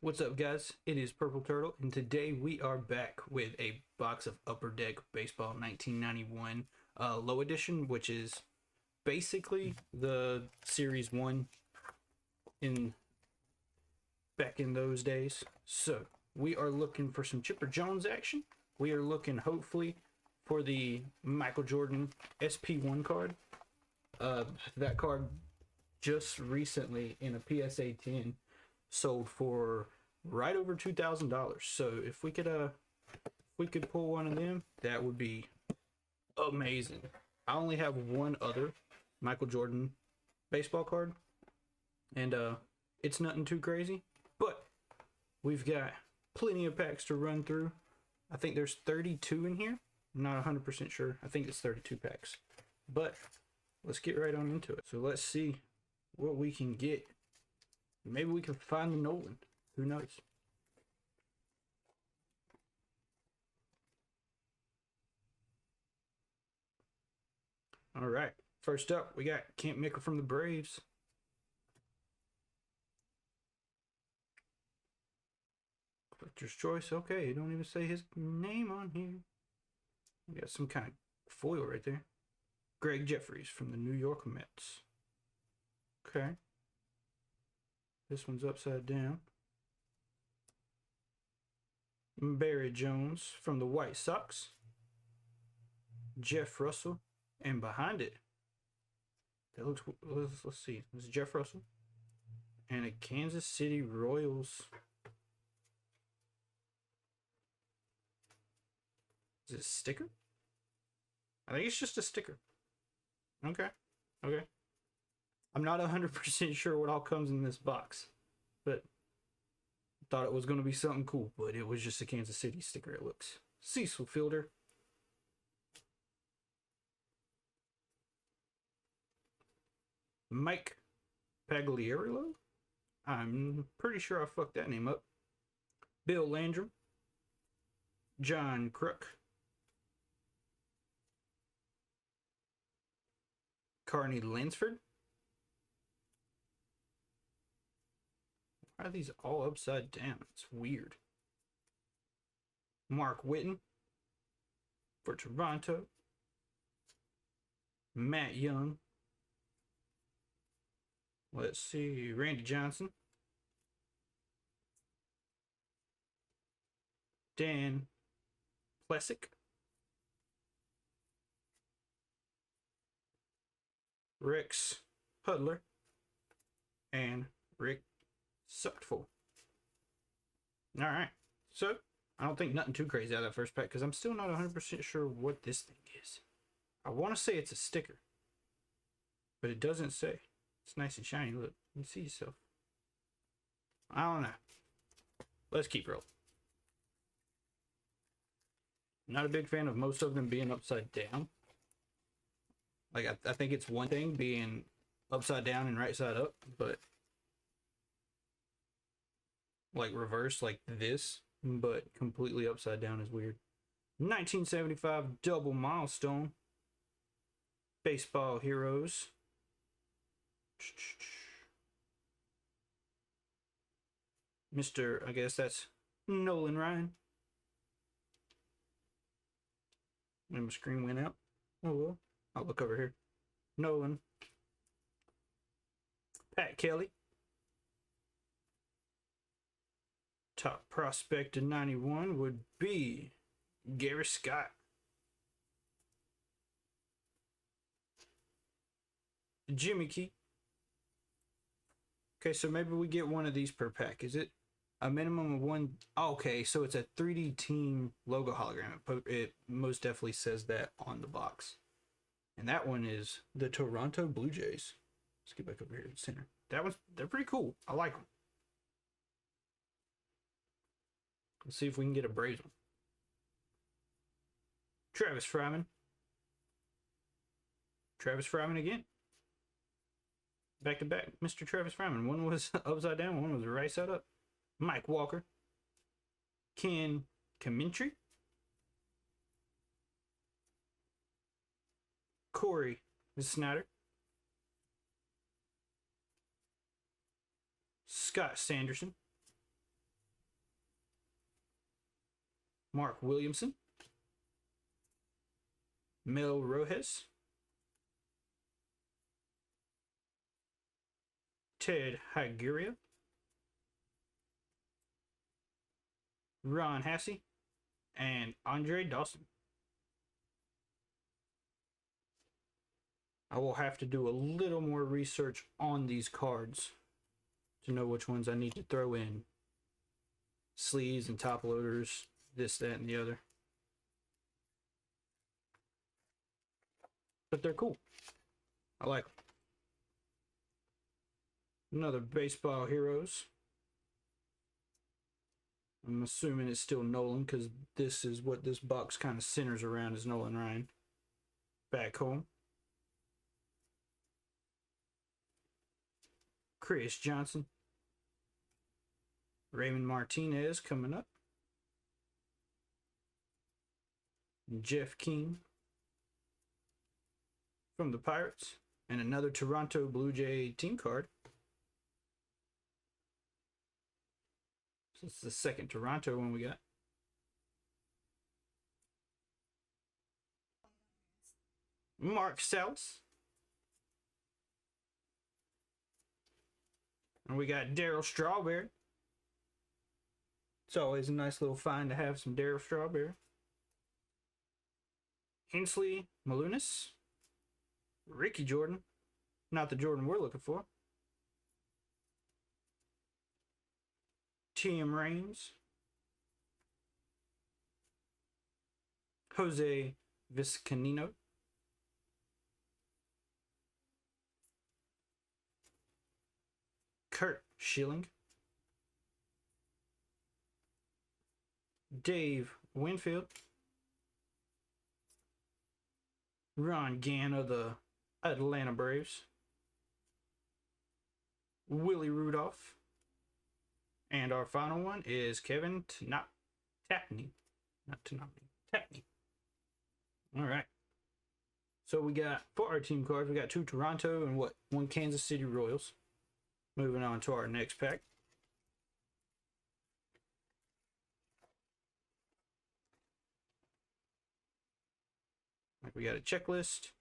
What's up, guys? It is Purple Turtle, and today we are back with a box of Upper Deck Baseball 1991 Low Edition, which is basically the Series 1 in back in those days. So, we are looking for some Chipper Jones action. We are looking, hopefully, for the Michael Jordan SP1 card. That card just recently in a PSA 10 sold for right over $2,000. So if we could pull one of them, that would be amazing. I only have one other Michael Jordan baseball card, and it's nothing too crazy, but we've got plenty of packs to run through. I think there's 32 in here. I'm not 100% sure. I think it's 32 packs, but let's get right on into it. So let's see what we can get. Maybe we can find the Nolan. Who knows? All right. First up, we got Kent Mickle from the Braves. Collector's choice. Okay, you don't even say his name on here. We got some kind of foil right there. Greg Jeffries from the New York Mets. Okay. This one's upside down. Barry Jones from the White Sox. Jeff Russell. And behind it, that looks, let's see, this is Jeff Russell. And a Kansas City Royals. Is it a sticker? I think it's just a sticker. Okay. Okay. I'm not 100% sure what all comes in this box, but thought it was going to be something cool, but it was just a Kansas City sticker, it looks. Cecil Fielder. Mike Pagliarulo. I'm pretty sure I fucked that name up. Bill Landrum. John Crook. Carney Lansford. Why are these all upside down? It's weird. Mark Whitten for Toronto. Matt Young. Let's see. Randy Johnson. Dan Plessick. Rex Hudler. And Rick Suckful. Alright, so I don't think nothing too crazy out of that first pack because I'm still not 100% sure what this thing is. I want to say it's a sticker, but it doesn't say. It's nice and shiny. Look, you can see yourself. I don't know. Let's keep rolling. Not a big fan of most of them being upside down. Like, I think it's one thing being upside down and right side up, but like reverse like this, but completely upside down is weird. 1975 double milestone. Baseball Heroes. Mr. I guess that's Nolan Ryan. And my screen went out. Oh well. I'll look over here. Nolan. Pat Kelly. Top prospect in 91 would be Gary Scott. Jimmy Key. Okay, so maybe we get one of these per pack. Is it a minimum of one? Oh, okay, so it's a 3D team logo hologram. It most definitely says that on the box. And that one is the Toronto Blue Jays. Let's get back over here to the center. They're pretty cool. I like them. Let's see if we can get a Braves one. Travis Fryman. Travis Fryman again. Back to back, Mr. Travis Fryman. One was upside down, one was right side up. Mike Walker. Ken Kamintry. Corey Snyder. Scott Sanderson. Mark Williamson, Mel Rojas, Ted Higuera, Ron Hassey, and Andre Dawson. I will have to do a little more research on these cards to know which ones I need to throw in. Sleeves and top loaders, this, that, and the other. But they're cool. I like them. Another Baseball Heroes. I'm assuming it's still Nolan because this is what this box kind of centers around, is Nolan Ryan. Back home. Chris Johnson. Raymond Martinez coming up. Jeff King from the Pirates. And another Toronto Blue Jay team card. So it's the second Toronto one we got. Mark Salas. And we got Darryl Strawberry. It's always a nice little find to have some Darryl Strawberry. Hensley Malunas. Ricky Jordan. Not the Jordan we're looking for. Tim Raines. Jose Vizcaíno. Kurt Schilling. Dave Winfield. Ron Gann of the Atlanta Braves. Willie Rudolph. And our final one is Kevin Tapney. Not Tanopney. Tapney. All right. So we got, for our team cards, we got 2 Toronto and one Kansas City Royals. Moving on to our next pack. We got a checklist.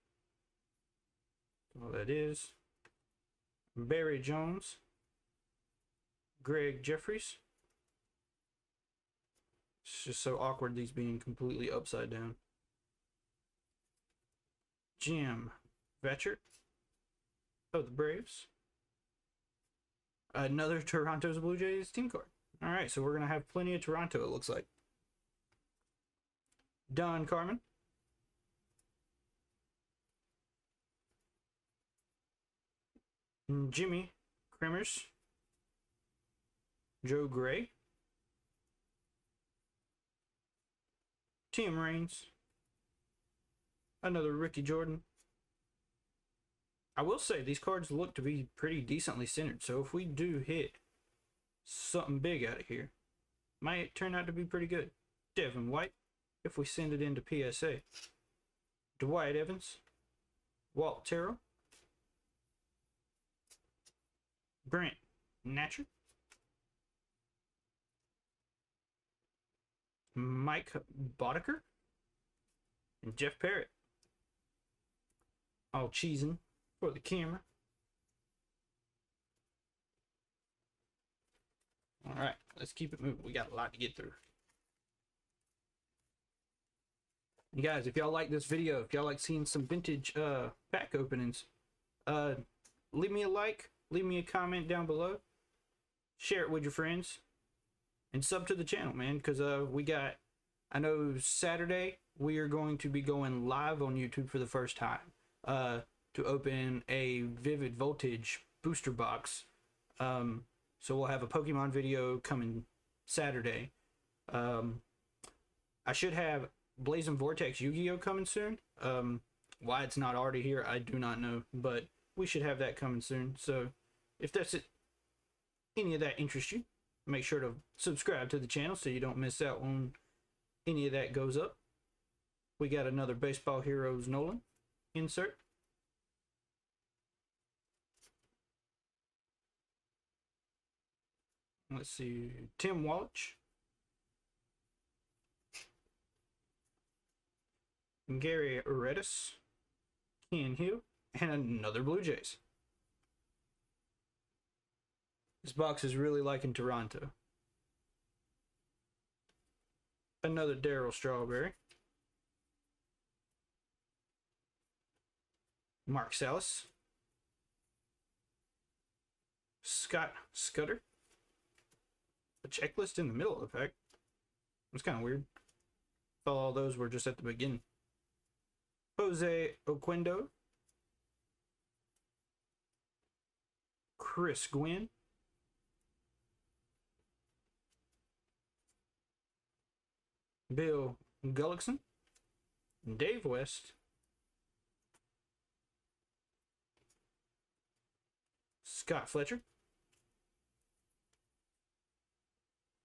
All that is. Barry Jones. Greg Jeffries. It's just so awkward these being completely upside down. Jim Vetchert of the Braves. Another Toronto's Blue Jays team card. All right, so we're going to have plenty of Toronto, it looks like. Don Carmen. Jimmy Kremers. Joe Gray. Tim Raines. Another Ricky Jordan. I will say these cards look to be pretty decently centered, so if we do hit something big out of here, might turn out to be pretty good. Devin White, if we send it into PSA. Dwight Evans. Walt Terrell. Brent Natcher. Mike Boddicker. And Jeff Parrott. All cheesing for the camera. All right, let's keep it moving. We got a lot to get through. You guys, if y'all like this video, if y'all like seeing some vintage pack openings, leave me a like, leave me a comment down below, share it with your friends, and sub to the channel, man, because we got, I know Saturday we are going to be going live on YouTube for the first time to open a Vivid Voltage booster box. So we'll have a Pokemon video coming Saturday. I should have Blazing Vortex Yu-Gi-Oh coming soon. Why it's not already here, I do not know, but we should have that coming soon. So if that's it, any of that interests you, make sure to subscribe to the channel so you don't miss out when any of that goes up. We got another Baseball Heroes Nolan insert. Let's see, Tim Wallach. Gary Redis, Ken Hill, and another Blue Jays. This box is really like in Toronto. Another Darryl Strawberry. Mark Salas. Scott Scudder. A checklist in the middle of the pack. It's kind of weird. Thought all those were just at the beginning. Jose Oquendo. Chris Gwynn. Bill Gullickson. Dave West. Scott Fletcher.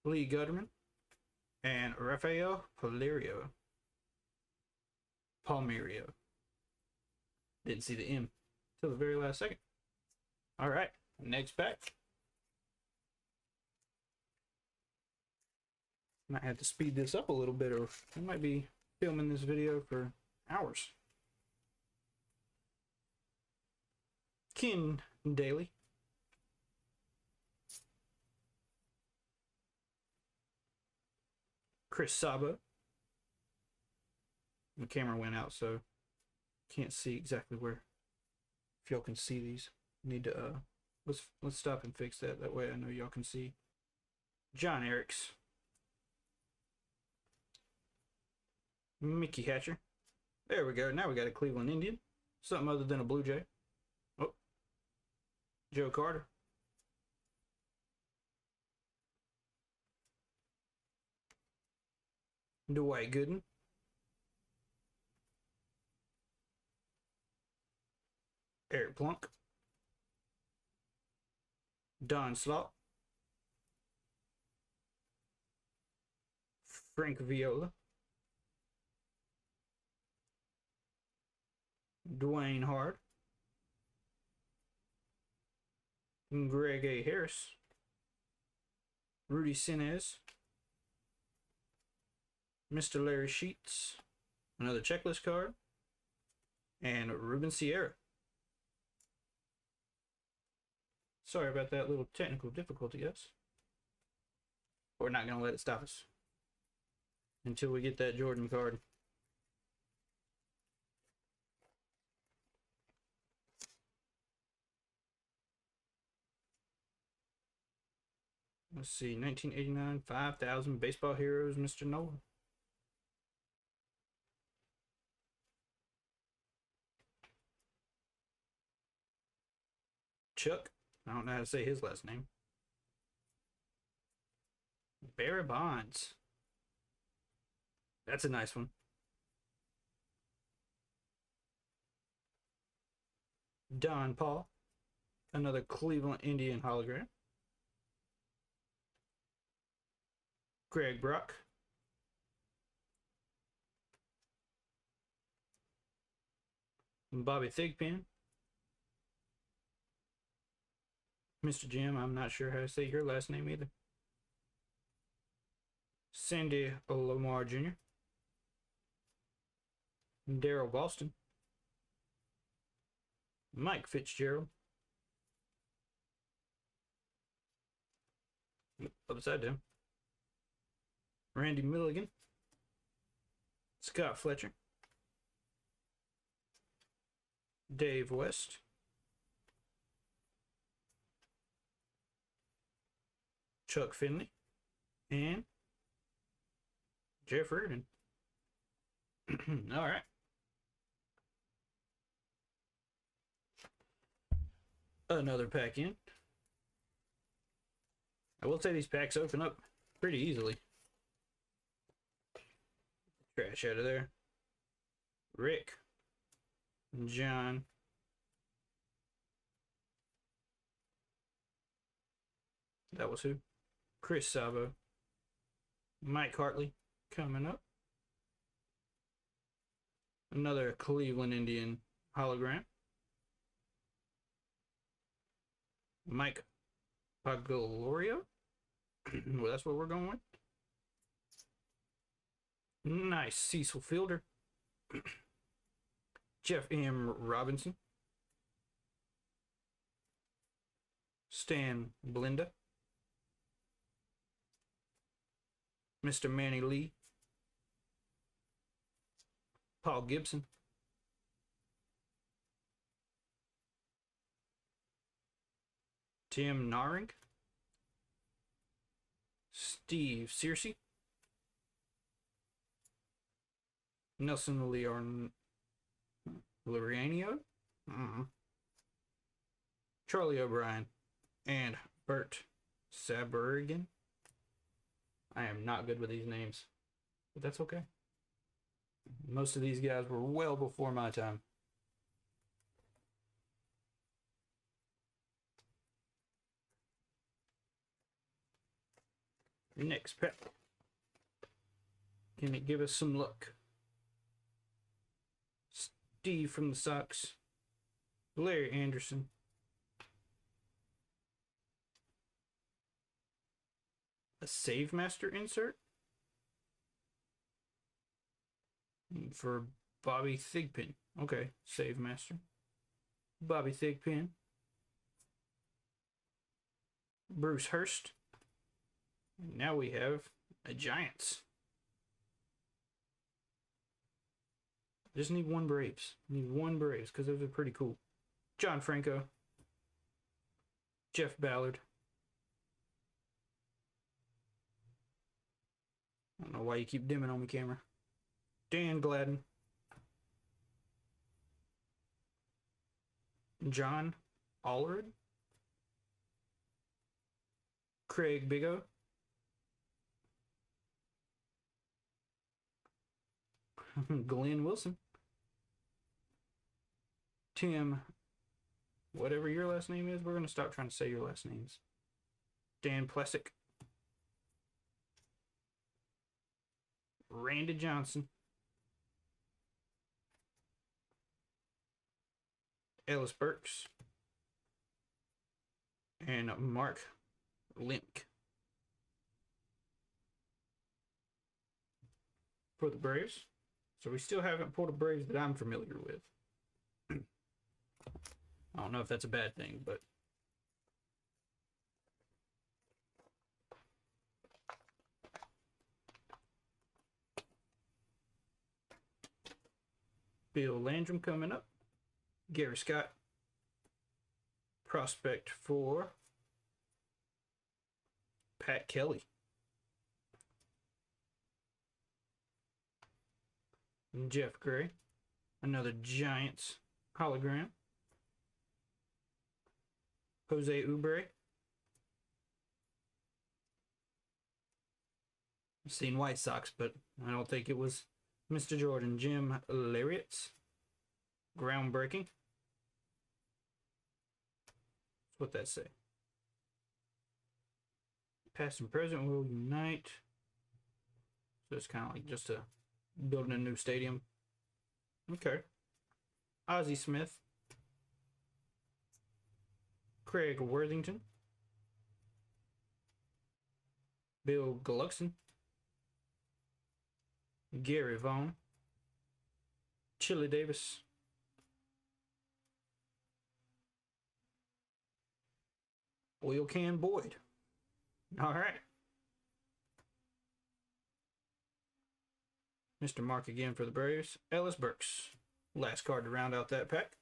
Lee Gutterman. And Rafael Palmeiro. Didn't see the M till the very last second. All right, next pack. Might have to speed this up a little bit, or I might be filming this video for hours. Ken Daly. Chris Sabo. The camera went out, so can't see exactly where. If y'all can see these, need to let's stop and fix that. That way I know y'all can see. John Eriks. Mickey Hatcher. There we go. Now we got a Cleveland Indian. Something other than a Blue Jay. Oh. Joe Carter. Dwight Gooden. Eric Plunk. Don Slott. Frank Viola. Dwayne Hard. Greg A. Harris. Rudy Sinez. Mr. Larry Sheets. Another checklist card. And Ruben Sierra. Sorry about that little technical difficulty, guys. We're not going to let it stop us until we get that Jordan card. Let's see, 1989, 5,000 Baseball Heroes, Mr. Noah. Chuck. I don't know how to say his last name. Barry Bonds. That's a nice one. Don Paul. Another Cleveland Indian hologram. Greg Brock. Bobby Thigpen. Mr. Jim, I'm not sure how to say your last name either. Sandy Lamar Jr. Daryl Boston. Mike Fitzgerald. Upside down. Randy Milligan. Scott Fletcher. Dave West. Chuck Finley. And Jeff Reardon. All right. Another pack in. I will say these packs open up pretty easily. Trash out of there. Rick. John. That was who? Chris Sabo. Mike Hartley coming up. Another Cleveland Indian hologram. Mike Pagolorio. Well, that's what we're going with. Nice Cecil Fielder. Jeff M. Robinson, Stan Blinda, Mr. Manny Lee, Paul Gibson, Tim Naring, Steve Searcy, Nelson Leon Loriano, Charlie O'Brien, and Bert Sabergan. I am not good with these names, but that's okay. Most of these guys were well before my time. Next pack. Can it give us some luck? Steve from the Sox, Larry Anderson, a Save Master insert for Bobby Thigpen. Okay, Save Master. Bobby Thigpen. Bruce Hurst. And now we have a Giants. Just need one Braves. Need one Braves because those are pretty cool. John Franco. Jeff Ballard. I don't know why you keep dimming on me, camera. Dan Gladden. John Allred. Craig Bigelow. Glenn Wilson. Tim, whatever your last name is, we're going to stop trying to say your last names. Dan Plessick. Randy Johnson. Ellis Burks. And Mark Limk. For the Braves. So we still haven't pulled a Braves that I'm familiar with. I don't know if that's a bad thing, but Bill Landrum coming up. Gary Scott. Prospect for Pat Kelly. And Jeff Gray. Another Giants hologram. Jose Ubre. I've seen White Sox, but I don't think it was Mr. Jordan. Jim Lariats. Groundbreaking. What's that say? Past and present will unite. So it's kind of like just building a new stadium. Okay. Ozzie Smith. Craig Worthington. Bill Gluckson. Gary Vaughn. Chili Davis. Oil Can Boyd. All right. Mr. Mark again for the Braves. Ellis Burks. Last card to round out that pack.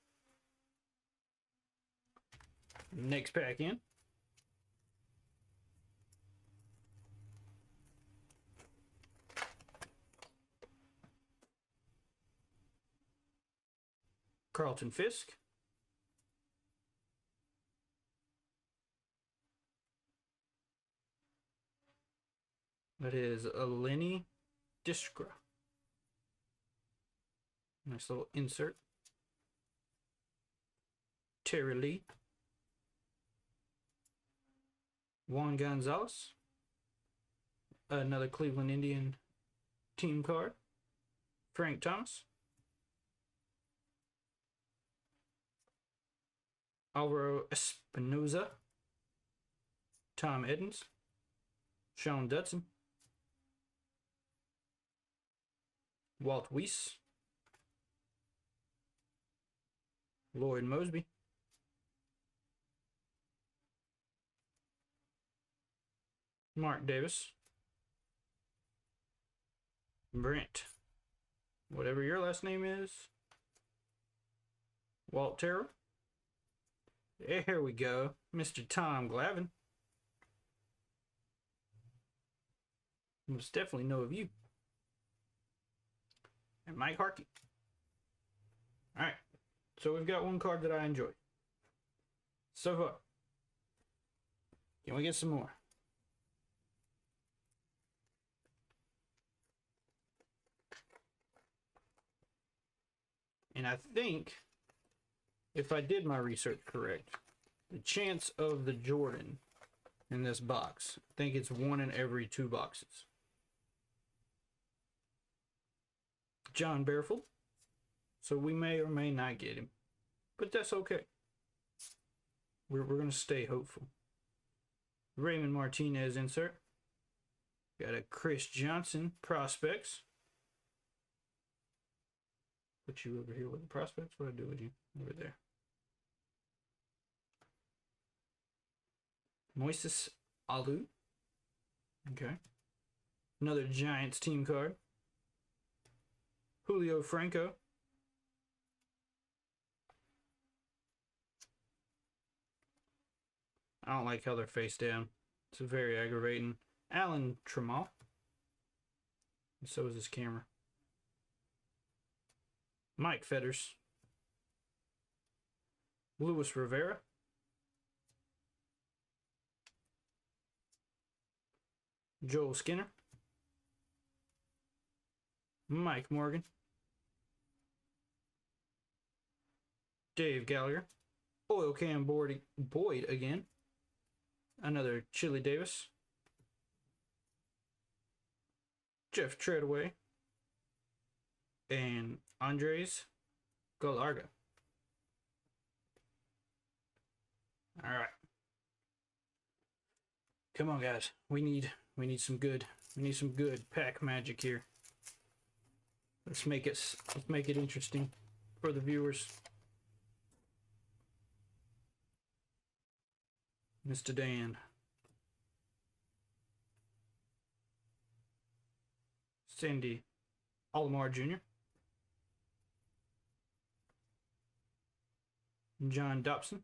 Next pack in. Carlton Fisk. That is Lenny Diskra. Nice little insert. Terry Lee. Juan Gonzalez. Another Cleveland Indian team card. Frank Thomas. Alvaro Espinoza. Tom Edens. Sean Dutson. Walt Weiss. Lloyd Mosby. Mark Davis. Brent. Whatever your last name is. Walt Terrell. Here we go. Mr. Tom Glavine. Most definitely know of you. And Mike Harkey. Alright. So we've got one card that I enjoy. So far. Can we get some more? And I think, if I did my research correct, the chance of the Jordan in this box, I think it's 1 in every 2 boxes. John Barefoot. So we may or may not get him. But that's okay. We're going to stay hopeful. Raymond Martinez insert. Got a Chris Johnson prospects. Put you over here with the prospects. What do I do with you? Over there. Moises Alou. Okay. Another Giants team card. Julio Franco. I don't like how they're face down. It's very aggravating. Alan Trammell. And so is his camera. Mike Fetters. Luis Rivera. Joel Skinner. Mike Morgan. Dave Gallagher. Oil Can Boyd again. Another Chili Davis. Jeff Treadaway. And Andres Galarga. All right. Come on, guys. We need some good. We need some good pack magic here. Let's make it interesting for the viewers. Mr. Dan. Sandy Alomar Jr. John Dobson.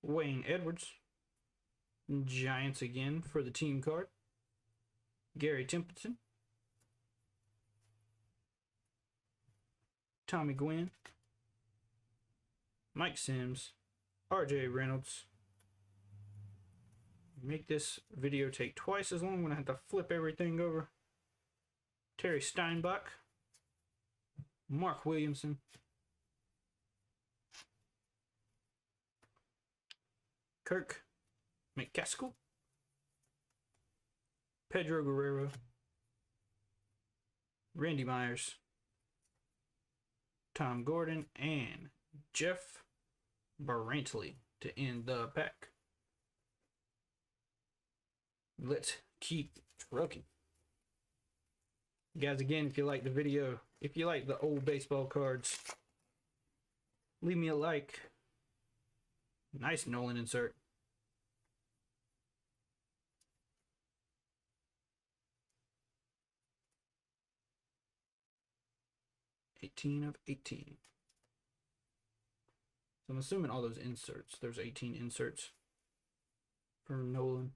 Wayne Edwards. Giants again for the team card. Gary Templeton. Tommy Gwynn. Mike Sims. RJ Reynolds. Make this video take twice as long. I'm going to have to flip everything over. Terry Steinbach. Mark Williamson. Kirk McCaskill. Pedro Guerrero. Randy Myers. Tom Gordon. And Jeff Brantley to end the pack. Let's keep trucking. Guys, again, if you like the video, if you like the old baseball cards, leave me a like. Nice Nolan insert. '18 of 18. So I'm assuming all those inserts, there's 18 inserts for Nolan.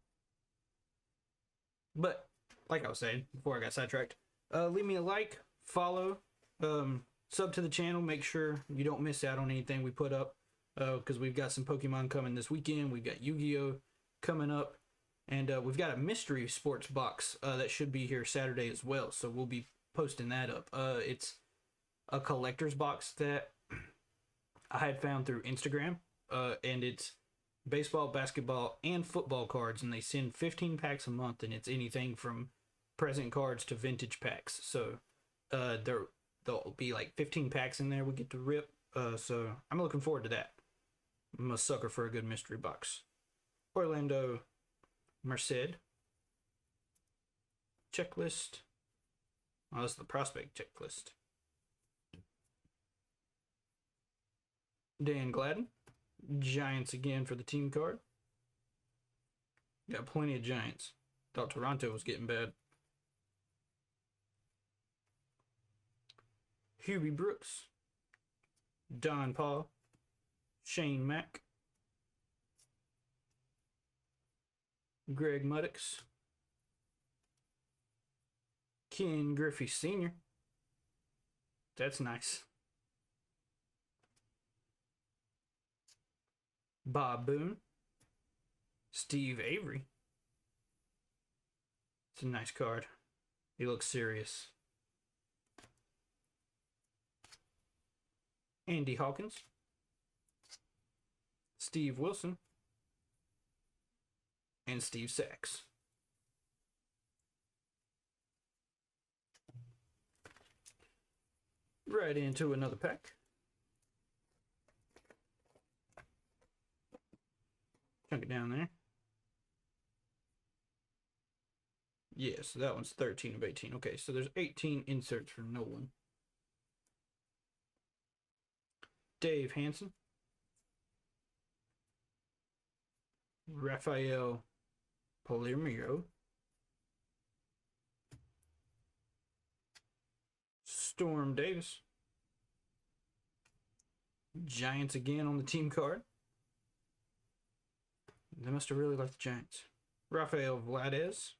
But, like I was saying before I got sidetracked, leave me a like, follow, sub to the channel. Make sure you don't miss out on anything we put up, because we've got some Pokemon coming this weekend. We've got Yu-Gi-Oh coming up, and we've got a mystery sports box that should be here Saturday as well. So we'll be posting that up. It's a collector's box that I had found through Instagram, and it's baseball, basketball, and football cards, and they send 15 packs a month, and it's anything from present cards to vintage packs. So there'll be like 15 packs in there we get to rip. So I'm looking forward to that. I'm a sucker for a good mystery box. Orlando Merced. Checklist. Oh, that's the prospect checklist. Dan Gladden. Giants again for the team card. Got plenty of Giants. Thought Toronto was getting bad. Hubie Brooks. Don Paul. Shane Mack. Greg Muddix. Ken Griffey Sr. That's nice. Bob Boone. Steve Avery. It's a nice card. He looks serious. Andy Hawkins. Steve Wilson. And Steve Sachs. Right into another pack. Chunk it down there. Yes, that one's 13 of 18. Okay, so there's 18 inserts for Nolan. Dave Hansen. Rafael Palomiro. Storm Davis. Giants again on the team card. They must have really liked the Giants. Rafael Vladez.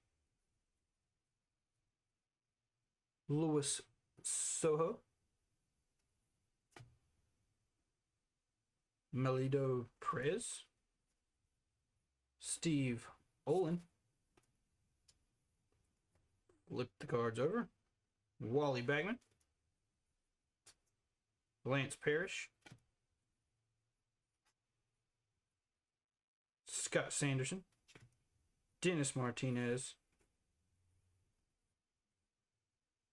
Luis Soho. Melido Perez. Steve Olin. Flip the cards over. Wally Bagman. Lance Parrish. Scott Sanderson. Dennis Martinez.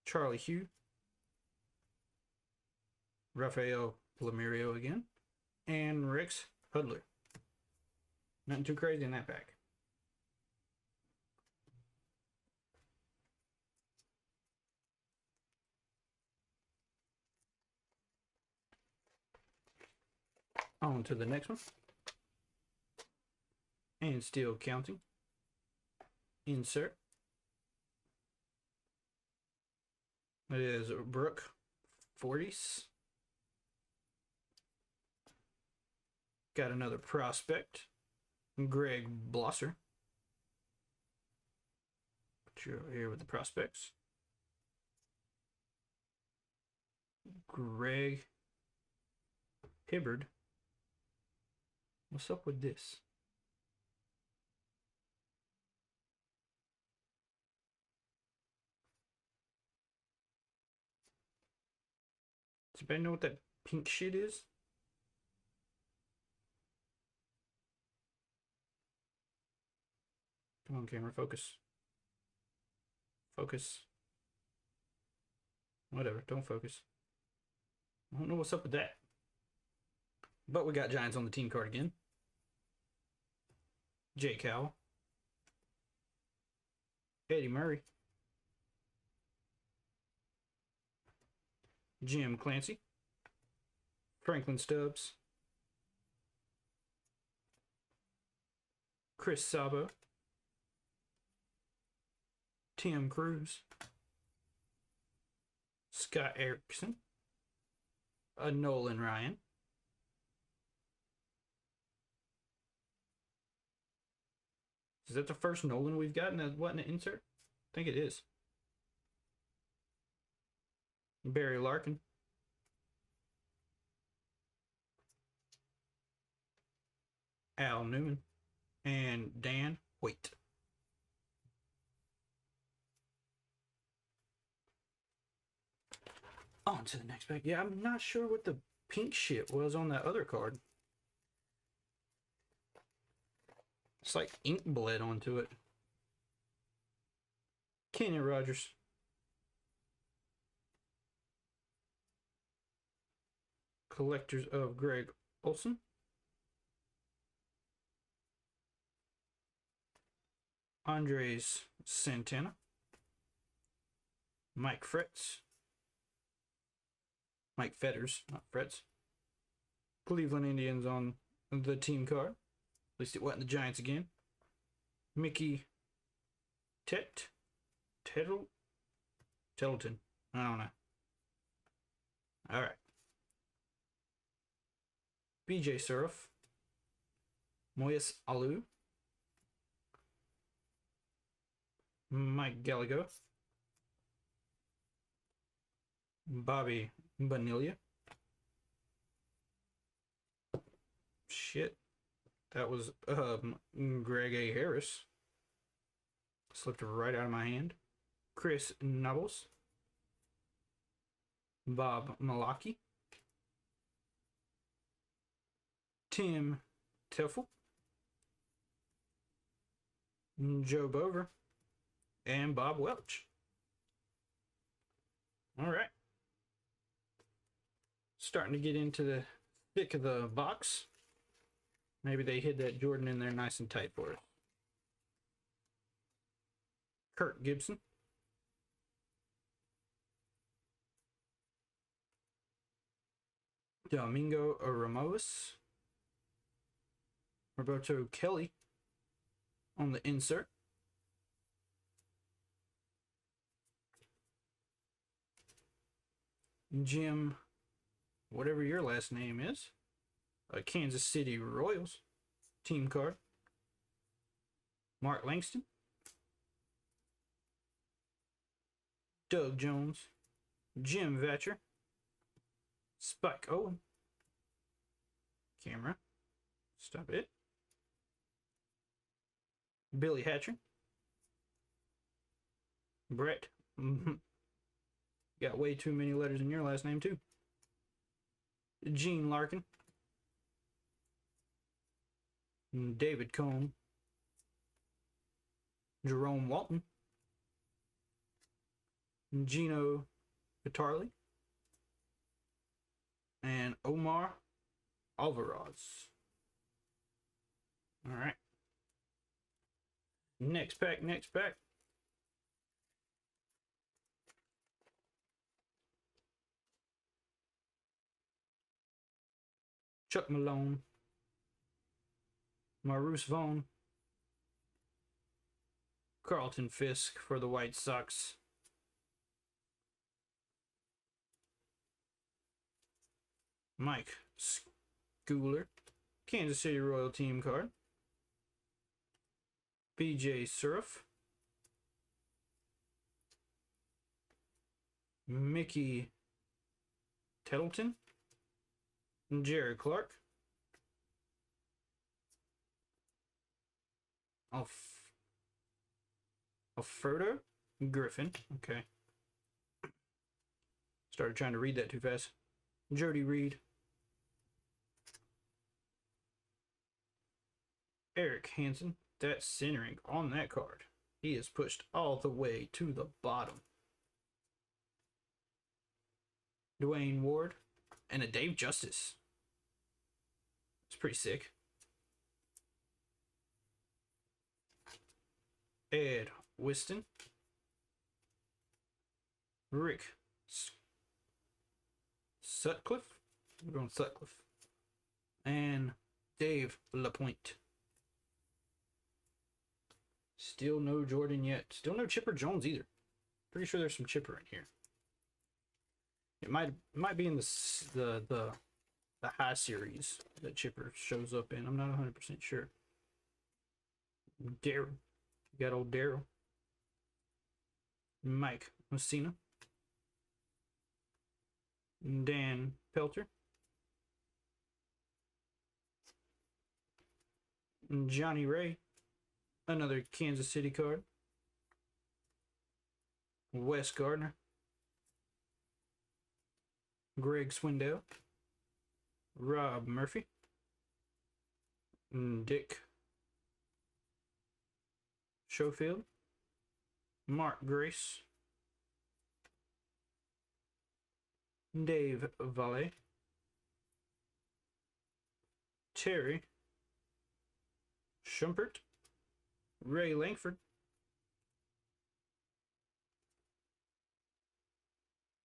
Charlie Hugh. Rafael Palomiro again. And Rex Hudler. Nothing too crazy in that pack. On to the next one. And still counting. Insert. It is Brooke Forties. Got another prospect. Greg Blosser. Put you over here with the prospects. Greg Hibbard. What's up with this? Does anybody know what that pink shit is? Come on, camera, focus. Focus. Whatever, don't focus. I don't know what's up with that. But we got Giants on the team card again. Jake Howell. Eddie Murray. Jim Clancy. Franklin Stubbs. Chris Sabo. Tim Cruz. Scott Erickson. Nolan Ryan. Is that the first Nolan we've gotten? What, in an insert? I think it is. Barry Larkin. Al Newman. And Dan Waite. On to the next pack. Yeah, I'm not sure what the pink shit was on that other card. It's like ink bled onto it. Kenny Rogers. Collectors of Greg Olson. Andres Santana. Mike Fretz. Mike Fetters, not Fretz. Cleveland Indians on the team card. At least it wasn't the Giants again. Mickey Tettleton. I don't know. All right. BJ Surf. Moyes Alou. Mike Gallagher. Bobby Bonilla. Shit. That was Greg A. Harris. Slipped right out of my hand. Chris Nubbles. Bob Malaki. Tim Tiffel. Joe Bover. And Bob Welch. All right. Starting to get into the thick of the box. Maybe they hid that Jordan in there nice and tight for us. Kurt Gibson. Domingo Ramos. Roberto Kelly on the insert. Jim, whatever your last name is. Kansas City Royals team card. Mark Langston. Doug Jones. Jim Vatcher. Spike Owen. Camera. Stop it. Billy Hatcher. Brett. Got way too many letters in your last name, too. Gene Larkin. David Cohn. Jerome Walton. Gino Vitarli. And Omar Alvarez. All right. Next pack. Chuck Malone. Maurice Vaughn. Carlton Fisk for the White Sox. Mike Schooler. Kansas City Royal team card. BJ Surf. Mickey Tettleton. Jared Clark. Alfredo Griffin. Okay. Started trying to read that too fast. Jody Reed. Eric Hansen. That's centering on that card. He is pushed all the way to the bottom. Dwayne Ward. And a Dave Justice. It's pretty sick. Ed Whiston. Rick Sutcliffe. We're going Sutcliffe. And Dave LaPointe. Still no Jordan yet. Still no Chipper Jones either. Pretty sure there's some Chipper in here. It might be in the high series that Chipper shows up in. I'm not 100% sure. Daryl. You got old Daryl. Mike Messina. Dan Pelter. Johnny Ray. Another Kansas City card. Wes Gardner. Greg Swindell. Rob Murphy. Dick Schofield. Mark Grace. Dave Valle. Terry Schumpert. Ray Langford.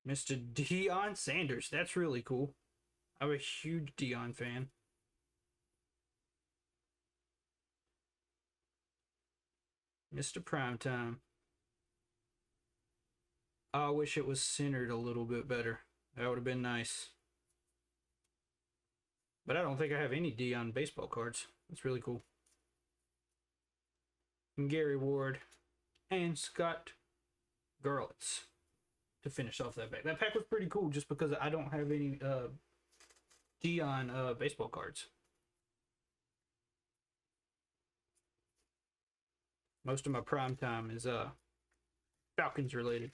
Mr. Deion Sanders. That's really cool. I'm a huge Dion fan. Mr. Primetime. I wish it was centered a little bit better. That would have been nice. But I don't think I have any Dion baseball cards. That's really cool. And Gary Ward and Scott Garlitz to finish off that pack. That pack was pretty cool just because I don't have any Dion baseball cards. Most of my prime time is Falcons related.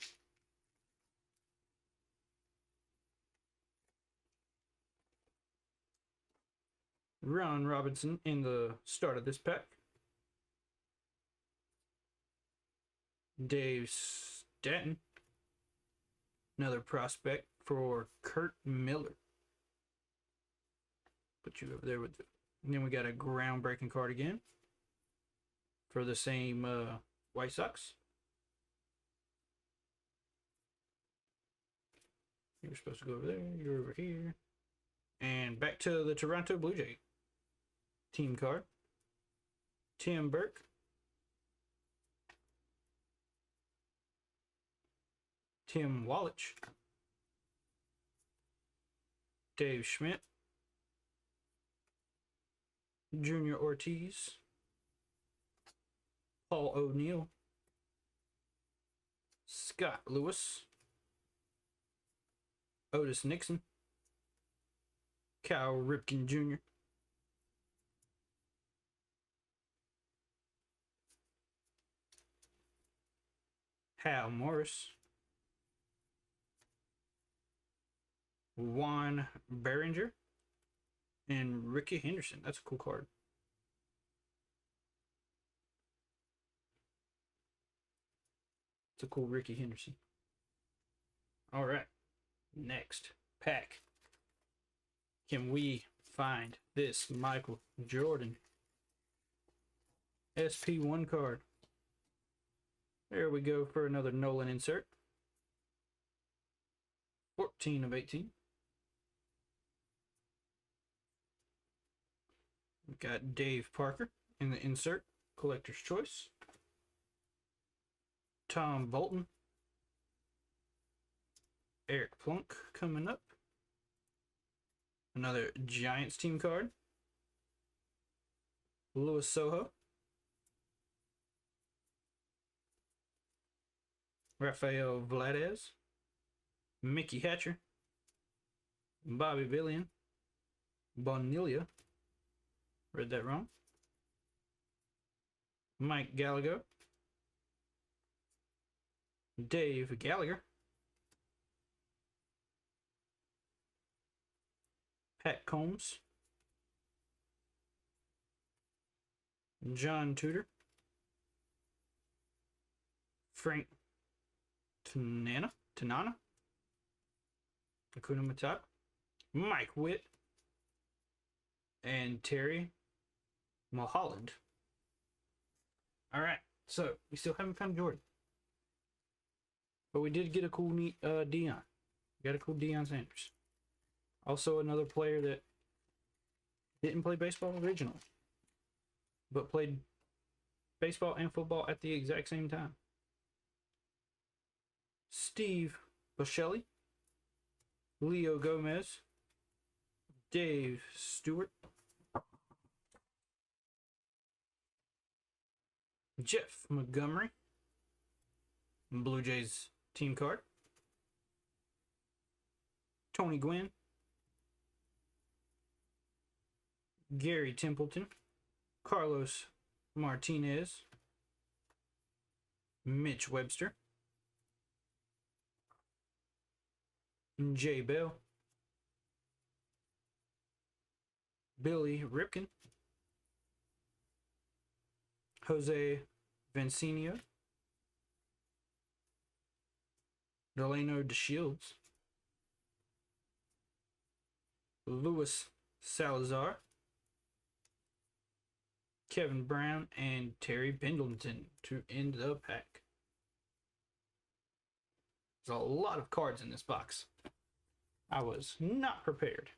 Ron Robinson in the start of this pack. Dave Stanton. Another prospect for Kurt Miller. Put you over there with it. And then we got a groundbreaking card again for the same White Sox. You're supposed to go over there. You're over here. And back to the Toronto Blue Jay team card. Tim Burke. Tim Wallach. Dave Schmidt. Junior Ortiz. Paul O'Neill. Scott Lewis. Otis Nixon. Cal Ripken Jr. Hal Morris. Juan Behringer. And Ricky Henderson. That's a cool card. It's a cool Ricky Henderson. All right. Next pack. Can we find this Michael Jordan SP1 card? There we go for another Nolan insert. 14 of 18. We've got Dave Parker in the insert, collector's choice. Tom Bolton. Eric Plunk coming up. Another Giants team card. Luis Soho. Rafael Vladez. Mickey Hatcher. Bobby Villian. Bonilla. Read that wrong. Mike Gallagher. Dave Gallagher. Pat Combs. John Tudor. Frank Tanana. Hakuna Matata. Mike Witt. And Terry Mulholland. Alright, so we still haven't found Jordan. But we did get a cool neat Dion. We got a cool Deion Sanders. Also another player that didn't play baseball originally, but played baseball and football at the exact same time. Steve Buscemi, Leo Gomez, Dave Stewart, Jeff Montgomery, Blue Jays team card, Tony Gwynn, Gary Templeton, Carlos Martinez, Mitch Webster, Jay Bell, Billy Ripken, Jose Vencinio, Delano DeShields, Luis Salazar, Kevin Brown, and Terry Pendleton to end the pack. There's a lot of cards in this box. I was not prepared.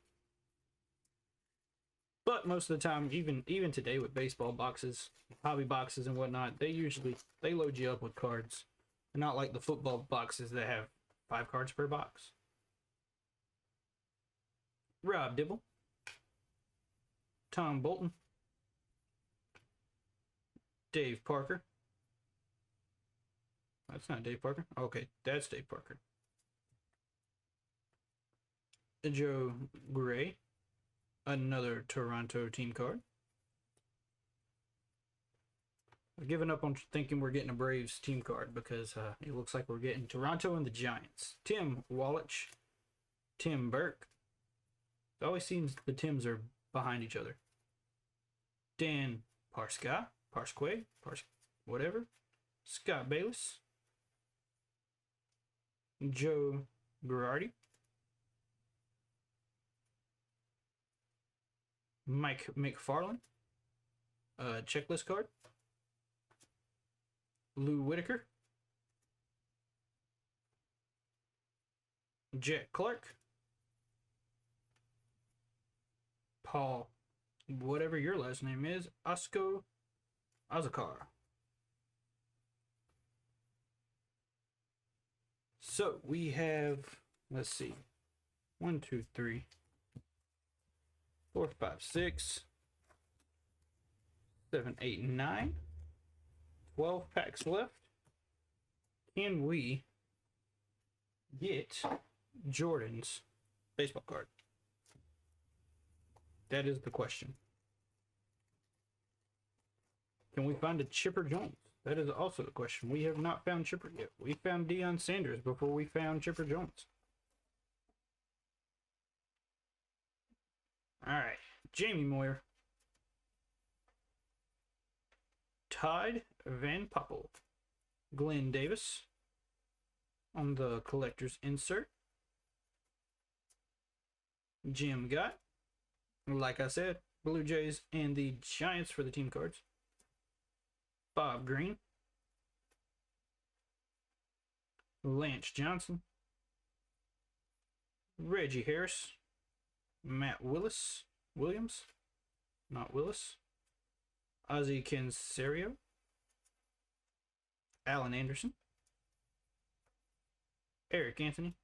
But most of the time, even today with baseball boxes, hobby boxes and whatnot, they load you up with cards. Not like the football boxes that have 5 cards per box. Rob Dibble. Tom Bolton. Dave Parker. That's not Dave Parker. Okay, that's Dave Parker. Joe Gray. Another Toronto team card. I've given up on thinking we're getting a Braves team card because it looks like we're getting Toronto and the Giants. Tim Wallach, Tim Burke. It always seems the Tims are behind each other. Dan Parsquet, whatever. Scott Bayless. Joe Girardi. Mike McFarland. Checklist card. Lou Whitaker. Jack Clark. Paul, whatever your last name is, Osko Azakar. So we have, let's see, 1, 2, 3, 4, 5, 6, 7, 8, 9, 12 packs left. Can we get Jordan's baseball card? That is the question. Can we find a Chipper Jones? That is also the question. We have not found Chipper yet. We found Deion Sanders before we found Chipper Jones. All right. Jamie Moyer. Todd Van Poppel. Glenn Davis on the collector's insert. Jim Gott. Like I said, Blue Jays and the Giants for the team cards. Bob Green. Lance Johnson. Reggie Harris. Matt Williams. Not Willis. Ozzie Canserio. Alan Anderson. Eric Anthony.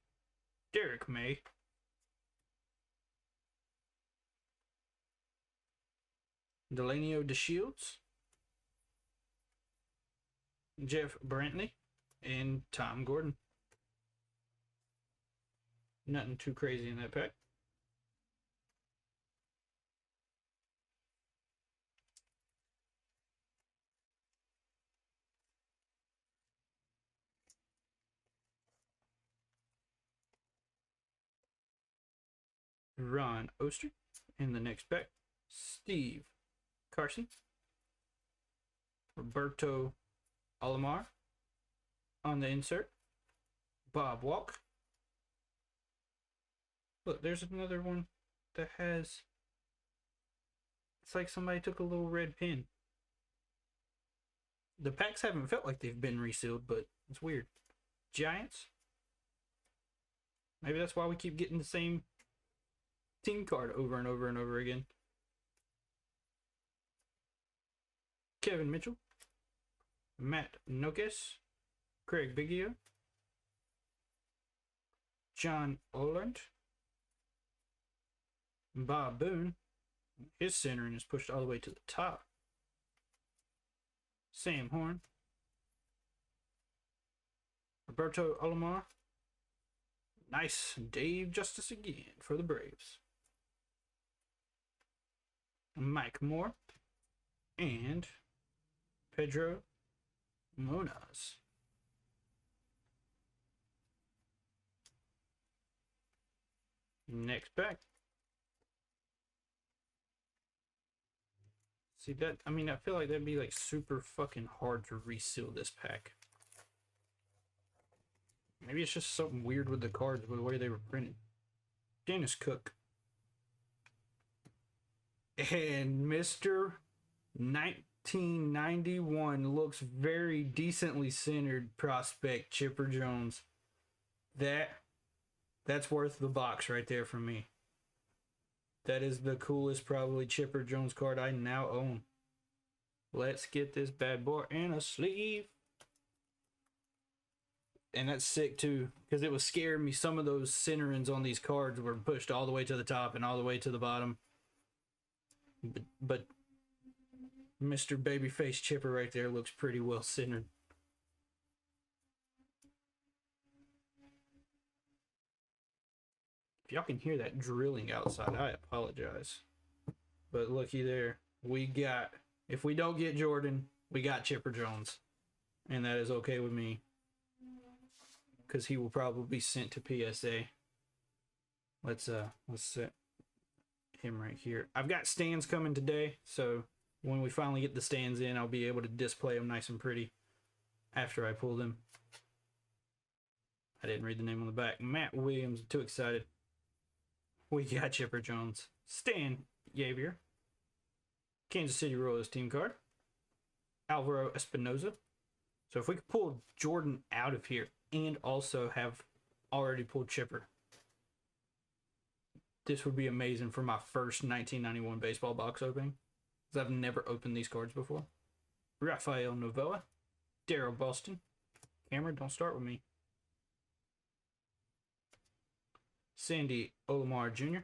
Derek May. Delanio DeShields. Jeff Brantley. And Tom Gordon. Nothing too crazy in that pack. Ron Oster in the next pack. Steve Carson. Roberto Alomar on the insert. Bob Walk. Look, there's another one that has... It's like somebody took a little red pin. The packs haven't felt like they've been resealed, but it's weird. Giants. Maybe that's why we keep getting the same team card over and over and over again. Kevin Mitchell. Matt Noakes. Craig Biggio. John Oland. Bob Boone. His centering is pushed all the way to the top. Sam Horn. Roberto Alomar. Nice. Dave Justice again for the Braves. Mike Moore. And Pedro Munoz. Next pack. See that? I mean, I feel like that'd be like super fucking hard to reseal this pack. Maybe it's just something weird with the cards, with the way they were printed. Dennis Cook. And Mr. 1991 looks very decently centered prospect, Chipper Jones. That's worth the box right there for me. That is the coolest, probably, Chipper Jones card I now own. Let's get this bad boy in a sleeve. And that's sick too, because it was scaring me. Some of those centerings on these cards were pushed all the way to the top and all the way to the bottom. But Mr. Babyface Chipper right there looks pretty well centered. If y'all can hear that drilling outside, I apologize. But looky there. We got, if we don't get Jordan, we got Chipper Jones. And that is okay with me, because he will probably be sent to PSA. Let's set him right here. I've got stands coming today, so when we finally get the stands in, I'll be able to display them nice and pretty after I pull them. I didn't read the name on the back. Matt Williams, too excited. We got Chipper Jones. Stan Yavier. Kansas City Royals team card. Alvaro Espinoza. So if we could pull Jordan out of here and also have already pulled Chipper, this would be amazing for my first 1991 baseball box opening, because I've never opened these cards before. Rafael Novoa. Darryl Boston. Cameron, don't start with me. Sandy Olomar Jr.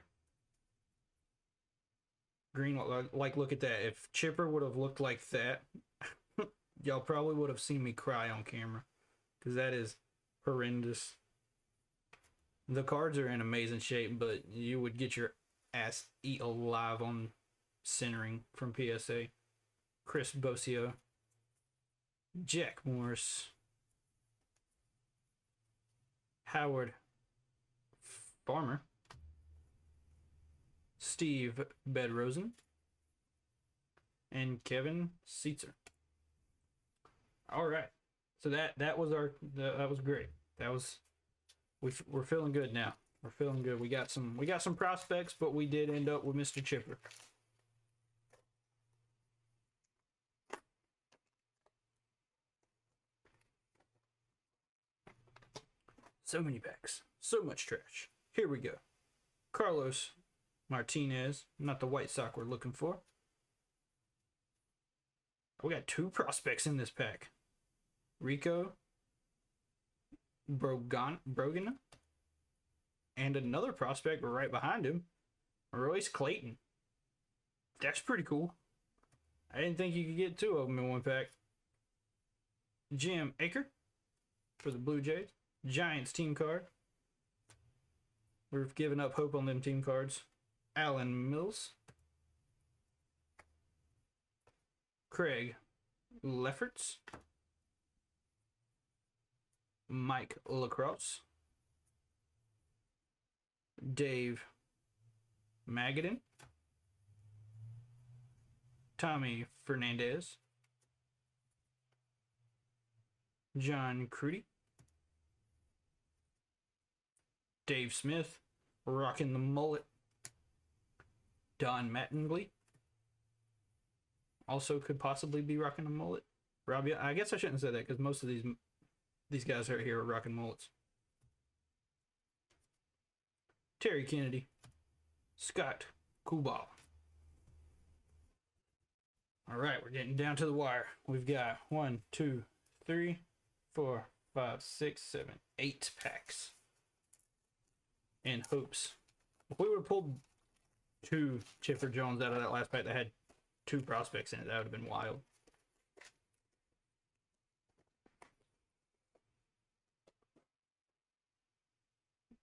Green, like, look at that. If Chipper would have looked like that, y'all probably would have seen me cry on camera, because that is horrendous. The cards are in amazing shape, but you would get your ass eat alive on centering from PSA. Chris Bosio. Jack Morris. Howard Farmer. Steve Bedrosen. And Kevin Seitzer. All right. So that was that was great. That was, we're feeling good now. We're feeling good. We got some prospects, but we did end up with Mr. Chipper. So many packs. So much trash. Here we go. Carlos Martinez. Not the White Sox we're looking for. We got 2 prospects in this pack. Rico Brogana. And another prospect right behind him. Royce Clayton. That's pretty cool. I didn't think you could get 2 of them in one pack. Jim Aker for the Blue Jays. Giants team card. We've given up hope on them team cards. Alan Mills. Craig Lefferts. Mike Lacrosse. Dave Magadan. Tommy Fernandez. John Crudy. Dave Smith, rocking the mullet. Don Mattingly, also could possibly be rocking a mullet. Robbie, I guess I shouldn't say that, because most of these guys right here are rocking mullets. Terry Kennedy. Scott Kubal. All right, we're getting down to the wire. We've got 1, 2, 3, 4, 5, 6, 7, 8 packs. And hopes. If we would have pulled 2 Chipper Jones out of that last pack that had 2 prospects in it, that would have been wild.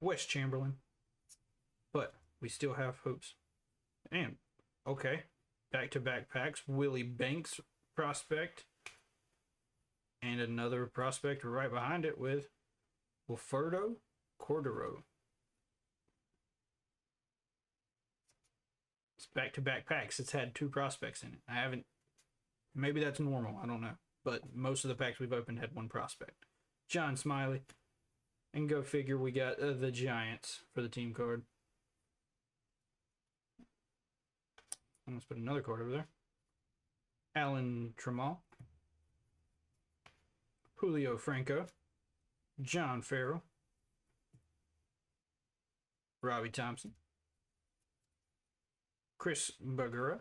Wes Chamberlain. But we still have hopes. And, okay. Back-to-back packs. Willie Banks prospect. And another prospect right behind it with Wilfredo Cordero. It's back-to-back packs. It's had 2 prospects in it. I haven't... Maybe that's normal. I don't know. But most of the packs we've opened had 1 prospect. John Smiley. And go figure, we got the Giants for the team card. Let's put another card over there. Alan Trammell. Julio Franco. John Farrell. Robbie Thompson. Chris Bergera,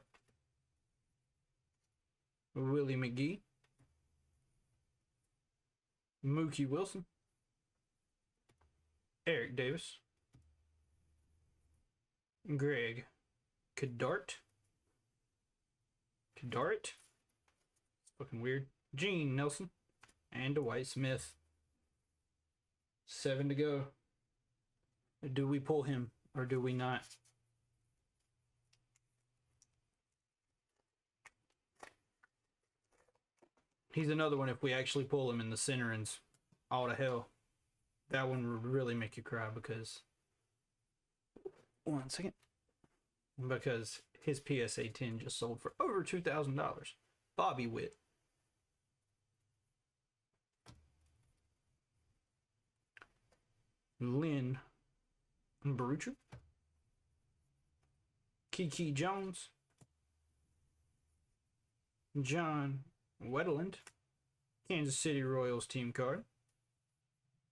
Willie McGee, Mookie Wilson, Eric Davis, Greg Kadart, it's fucking weird, Gene Nelson, and Dwight Smith. 7 to go. Do we pull him or do we not? He's another one, if we actually pull him in the centerings, all to hell. That one would really make you cry because... 1 second. Because his PSA 10 just sold for over $2,000. Bobby Witt. Lynn Barucher. Kiki Jones. John Wetteland. Kansas City Royals team card.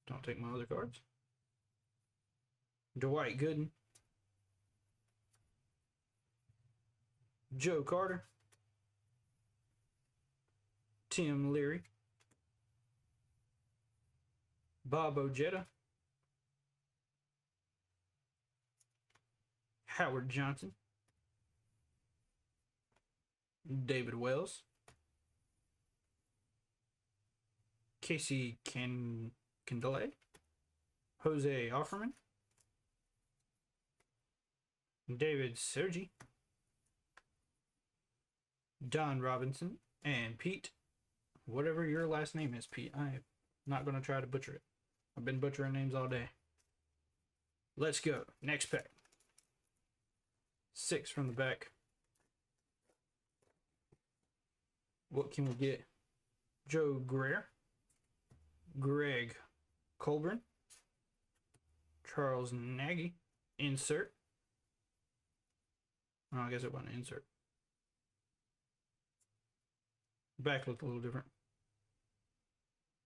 Don't take my other cards. Dwight Gooden. Joe Carter. Tim Leary. Bob Ojeda. Howard Johnson. David Wells. Casey Candelae. Jose Offerman. David Sergi. Don Robinson. And Pete. Whatever your last name is, Pete. I'm not going to try to butcher it. I've been butchering names all day. Let's go. Next pack. 6 from the back. What can we get? Joe Greer. Greg Colburn. Charles Nagy. Insert. Oh, I guess it wasn't an insert. Back looked a little different.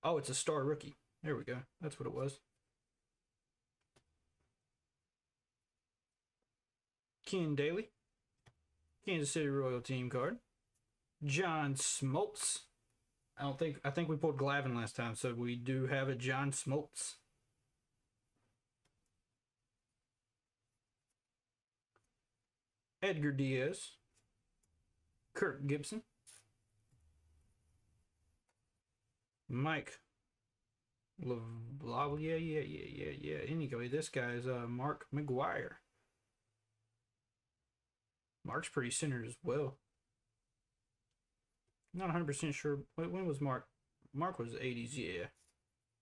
Oh, it's a star rookie. There we go. That's what it was. Ken Daly. Kansas City Royal team card. John Smoltz. I think we pulled Glavin last time, so we do have a John Smoltz. Edgar Diaz. Kirk Gibson. Mike LaValliere, yeah. Anyway, this guy's Mark McGuire. Mark's pretty centered as well. Not 100% sure. When was Mark? Mark was 80s, yeah.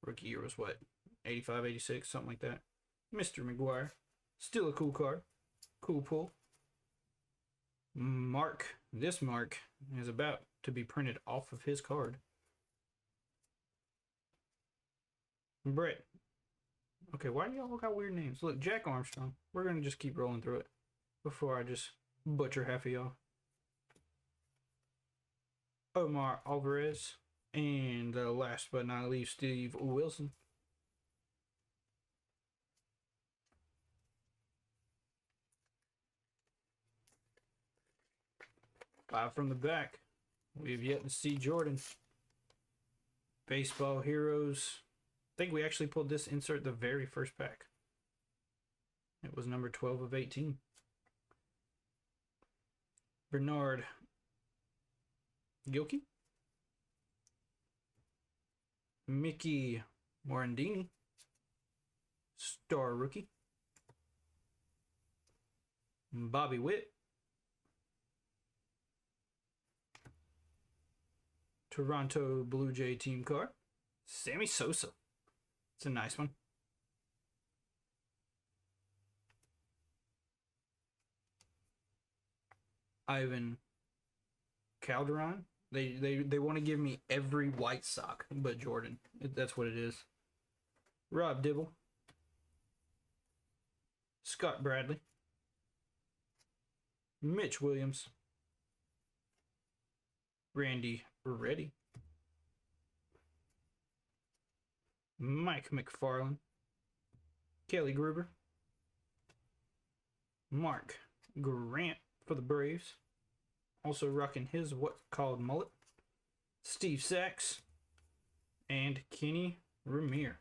Rookie year was what? 85, 86, something like that. Mr. McGuire. Still a cool card. Cool pull. Mark. This Mark is about to be printed off of his card. Brett. Okay, why do y'all got weird names? Look, Jack Armstrong. We're going to just keep rolling through it before I just butcher half of y'all. Omar Alvarez. And last but not least, Steve Wilson. Five from the back. We've yet to see Jordan. Baseball Heroes. I think we actually pulled this insert the very first pack. It was number 12 of 18. Bernard Gilkey. Mickey Morandini. Star rookie. Bobby Witt. Toronto Blue Jay team card. Sammy Sosa. It's a nice one. Ivan Calderon. They want to give me every White Sox but Jordan. That's what it is. Rob Dibble. Scott Bradley. Mitch Williams. Randy Reddy. Mike McFarland. Kelly Gruber. Mark Grant. for the Braves. Also rocking his what's called mullet. Steve Sachs and Kenny Ramir.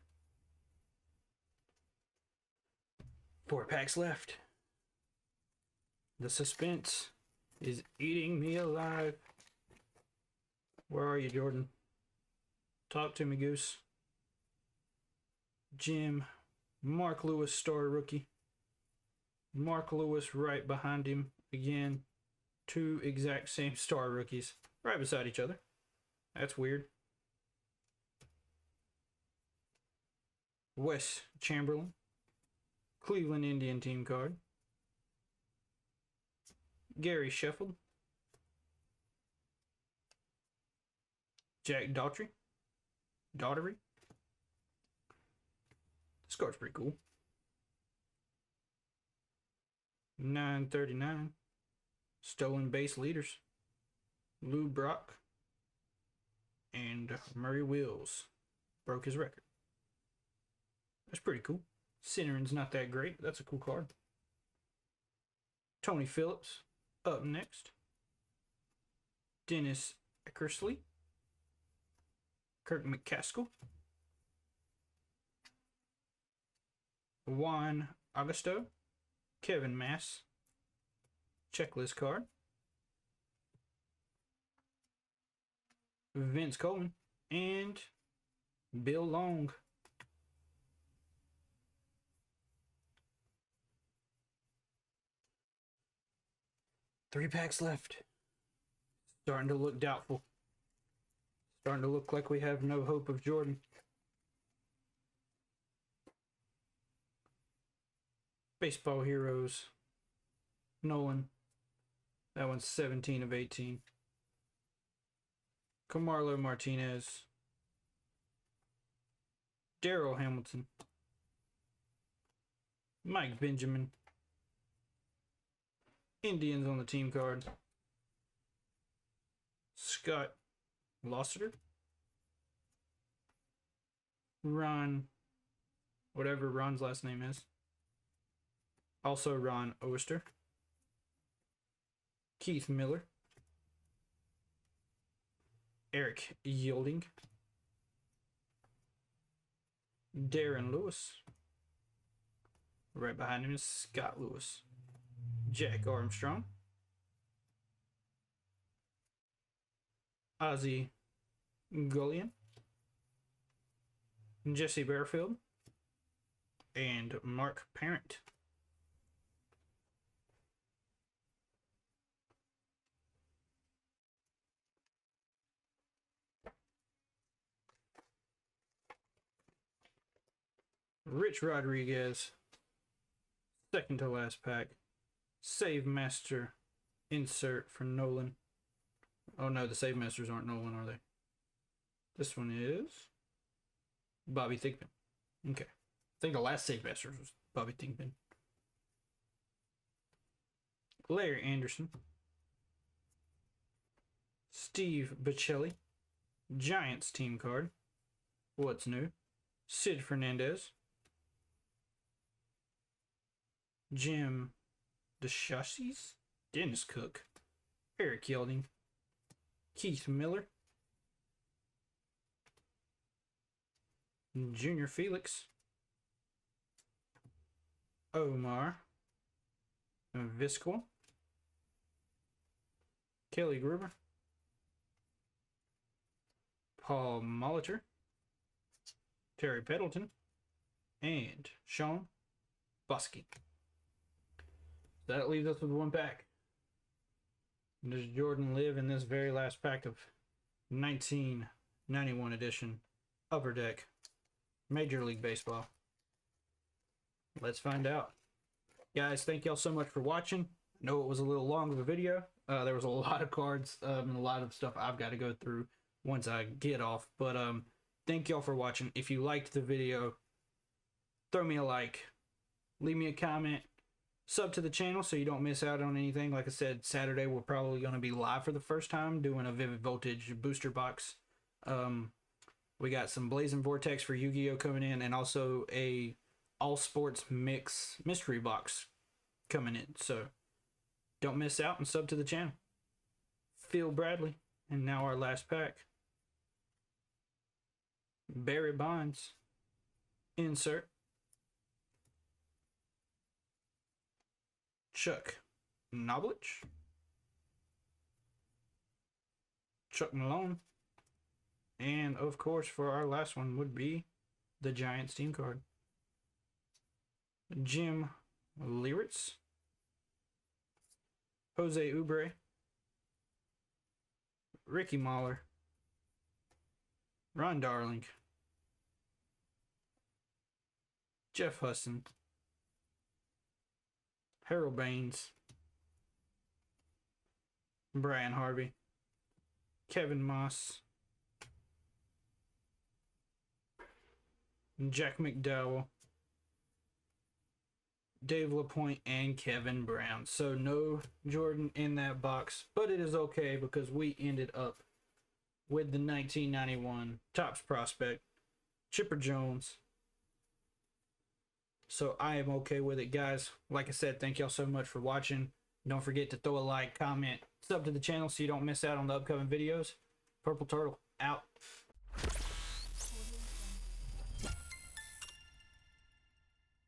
4 packs left. The suspense is eating me alive. Where are you, Jordan? Talk to me, Goose. Jim. Mark Lewis, star rookie. Mark Lewis right behind him again. 2 exact same star rookies right beside each other. That's weird. Wes Chamberlain. Cleveland Indian team card. Gary Sheffield. Jack Daughtry. This card's pretty cool. 939. Stolen base leaders. Lou Brock. And Murray Wills. Broke his record. That's pretty cool. Centering's not that great, but that's a cool card. Tony Phillips up next. Dennis Eckersley. Kirk McCaskill. Juan Augusto. Kevin Mass. Checklist card. Vince Coleman. And Bill Long. Three packs left. Starting to look doubtful. Starting to look like we have no hope of Jordan. Baseball Heroes. Nolan. That one's 17 of 18. Camarlo Martinez. Darrell Hamilton. Mike Benjamin. Indians on the team card. Scott Lassiter. Ron, whatever Ron's last name is. Also Ron Oster. Keith Miller. Eric Yielding. Darren Lewis. Right behind him is Scott Lewis. Jack Armstrong. Ozzie Guillen. Jesse Bearfield. And Mark Parent. Rich Rodriguez. Second to last pack. Save Master insert for Nolan. Oh no, the Save Masters aren't Nolan, are they? This one is Bobby Thigpen. Okay. I think the last Save Masters was Bobby Thigpen. Larry Anderson. Steve Bichelli. Giants team card. What's new? Sid Fernandez. Jim DeShassis. Dennis Cook. Eric Yielding. Keith Miller. Junior Felix. Omar Vizquel. Kelly Gruber. Paul Molitor. Terry Pendleton. And Sean Bosky. That leaves us with one pack. Does Jordan live in this very last pack of 1991 edition Upper Deck Major League Baseball? Let's find out. Guys, thank y'all so much for watching. I know it was a little long of a video. There was a lot of cards and a lot of stuff I've got to go through once I get off. But thank y'all for watching. If you liked the video, throw me a like. Leave me a comment. Sub to the channel so you don't miss out on anything. Like I said, Saturday we're probably going to be live for the first time doing a Vivid Voltage booster box. We got some Blazing Vortex for Yu-Gi-Oh coming in, and also a All Sports Mix mystery box coming in. So Don't miss out and sub to the channel. Phil Bradley. And now our last pack. Barry Bonds. Insert. Chuck Knoblich. Chuck Malone. And of course, for our last one would be the Giants team card. Jim Leyritz. Jose Ubre. Ricky Mahler. Ron Darling. Jeff Husson. Harold Baines. Brian Harvey. Kevin Moss. Jack McDowell. Dave LaPointe, and Kevin Brown. So no Jordan in that box, but it is okay because we ended up with the 1991 Topps prospect, Chipper Jones. So I am okay with it, guys. Like I said, thank y'all so much for watching. Don't forget to throw a like, comment, sub to the channel so you don't miss out on the upcoming videos. Purple Turtle, out.